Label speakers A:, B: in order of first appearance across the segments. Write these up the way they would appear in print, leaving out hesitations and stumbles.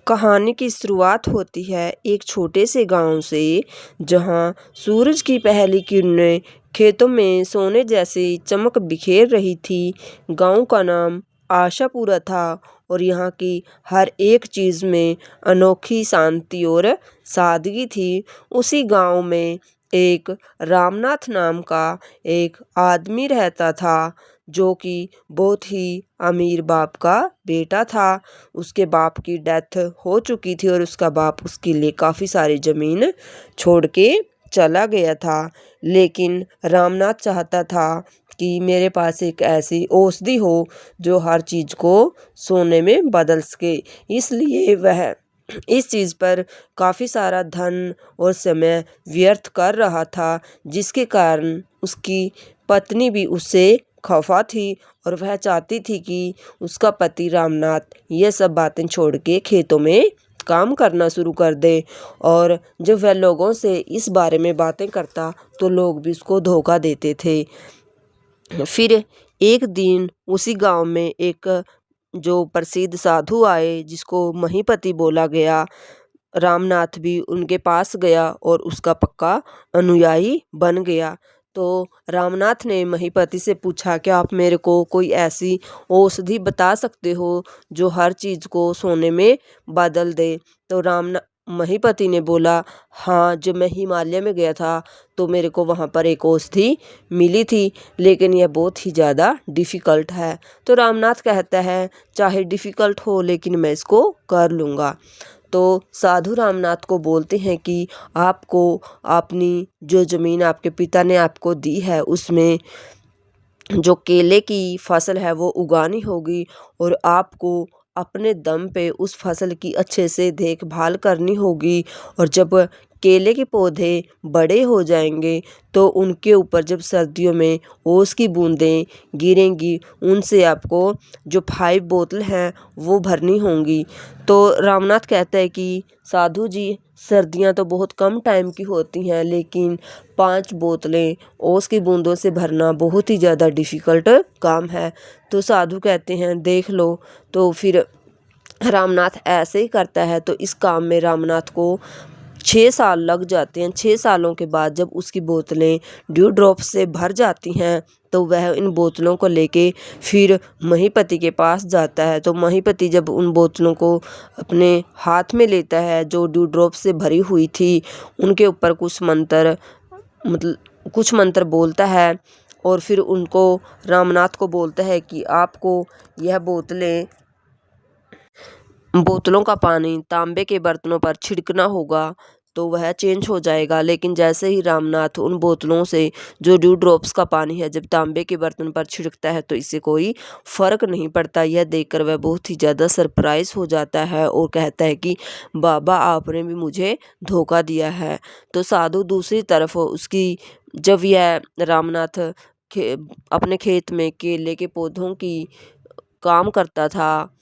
A: कहानी की शुरुआत होती है एक छोटे से गांव से, जहां सूरज की पहली किरणें खेतों में सोने जैसी चमक बिखेर रही थी। गांव का नाम आशापुरा था और यहाँ की हर एक चीज़ में अनोखी शांति और सादगी थी। उसी गांव में एक रामनाथ नाम का एक आदमी रहता था, जो कि बहुत ही अमीर बाप का बेटा था। उसके बाप की डेथ हो चुकी थी और उसका बाप उसके लिए काफ़ी सारी ज़मीन छोड़ के चला गया था। लेकिन रामनाथ चाहता था कि मेरे पास एक ऐसी औषधि हो जो हर चीज़ को सोने में बदल सके। इसलिए वह इस चीज़ पर काफ़ी सारा धन और समय व्यर्थ कर रहा था, जिसके कारण उसकी पत्नी भी उससे खफा थी और वह चाहती थी कि उसका पति रामनाथ ये सब बातें छोड़ के खेतों में काम करना शुरू कर दे। और जब वह लोगों से इस बारे में बातें करता तो लोग भी उसको धोखा देते थे। फिर एक दिन उसी गांव में एक जो प्रसिद्ध साधु आए, जिसको महीपति बोला गया। रामनाथ भी उनके पास गया और उसका पक्का अनुयायी बन गया। तो रामनाथ ने महीपति से पूछा, क्या आप मेरे को कोई ऐसी औषधि बता सकते हो जो हर चीज़ को सोने में बदल दे? तो महीपति ने बोला, हाँ, जब मैं हिमालय में गया था तो मेरे को वहाँ पर एक औषधि मिली थी, लेकिन यह बहुत ही ज़्यादा डिफ़िकल्ट है। तो रामनाथ कहता है, चाहे डिफ़िकल्ट हो लेकिन मैं इसको कर लूँगा। तो साधु रामनाथ को बोलते हैं कि आपको अपनी जो ज़मीन आपके पिता ने आपको दी है, उसमें जो केले की फसल है वो उगानी होगी और आपको अपने दम पे उस फसल की अच्छे से देखभाल करनी होगी। और जब केले के पौधे बड़े हो जाएंगे तो उनके ऊपर जब सर्दियों में ओस की बूंदें गिरेंगी, उनसे आपको जो 5 बोतल हैं वो भरनी होंगी। तो रामनाथ कहता है कि साधु जी, सर्दियां तो बहुत कम टाइम की होती हैं, लेकिन 5 बोतलें ओस की बूंदों से भरना बहुत ही ज़्यादा डिफ़िकल्ट काम है। तो साधु कहते हैं, देख लो। तो फिर रामनाथ ऐसे ही करता है। तो इस काम में रामनाथ को 6 साल लग जाते हैं। 6 सालों के बाद जब उसकी बोतलें ड्यू ड्रॉप से भर जाती हैं तो वह इन बोतलों को लेके फिर महीपति के पास जाता है। तो महीपति जब उन बोतलों को अपने हाथ में लेता है जो ड्यू ड्रॉप से भरी हुई थी, उनके ऊपर कुछ मंत्र बोलता है और फिर उनको रामनाथ को बोलता है कि आपको यह बोतलों का पानी तांबे के बर्तनों पर छिड़कना होगा तो वह चेंज हो जाएगा। लेकिन जैसे ही रामनाथ उन बोतलों से जो ड्यू ड्रॉप्स का पानी है जब तांबे के बर्तन पर छिड़कता है तो इससे कोई फ़र्क नहीं पड़ता। यह देखकर वह बहुत ही ज़्यादा सरप्राइज हो जाता है और कहता है कि बाबा, आपने भी मुझे धोखा दिया है। तो साधु दूसरी तरफ जब यह रामनाथ अपने खेत में केले के पौधों की काम करता था,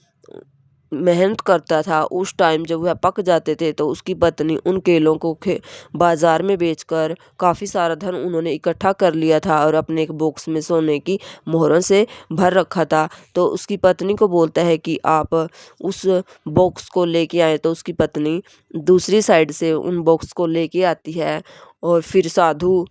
A: मेहनत करता था, उस टाइम जब वह पक जाते थे तो उसकी पत्नी उन केलों को बाज़ार में बेचकर काफ़ी सारा धन उन्होंने इकट्ठा कर लिया था और अपने एक बॉक्स में सोने की मोहरों से भर रखा था। तो उसकी पत्नी को बोलता है कि आप उस बॉक्स को लेके आए। तो उसकी पत्नी दूसरी साइड से उन बॉक्स को लेके आती है और फिर साधु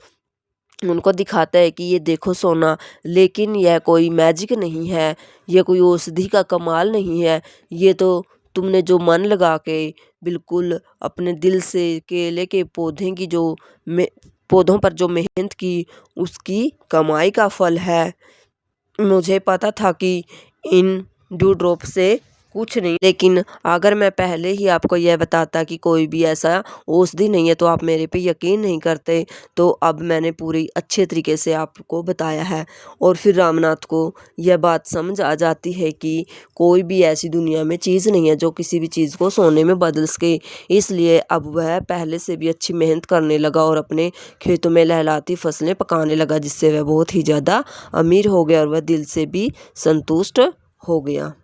A: उनको दिखाता है कि ये देखो सोना, लेकिन यह कोई मैजिक नहीं है, यह कोई औषधि का कमाल नहीं है। ये तो तुमने जो मन लगा के बिल्कुल अपने दिल से केले के पौधों पर जो मेहनत की, उसकी कमाई का फल है। मुझे पता था कि इन ड्यू ड्रॉप से कुछ नहीं, लेकिन अगर मैं पहले ही आपको यह बताता कि कोई भी ऐसा औषधि नहीं है तो आप मेरे पे यकीन नहीं करते। तो अब मैंने पूरी अच्छे तरीके से आपको बताया है। और फिर रामनाथ को यह बात समझ आ जाती है कि कोई भी ऐसी दुनिया में चीज़ नहीं है जो किसी भी चीज़ को सोने में बदल सके। इसलिए अब वह पहले से भी अच्छी मेहनत करने लगा और अपने खेतों में लहलहाती फसलें पकाने लगा, जिससे वह बहुत ही ज़्यादा अमीर हो गया और वह दिल से भी संतुष्ट हो गया।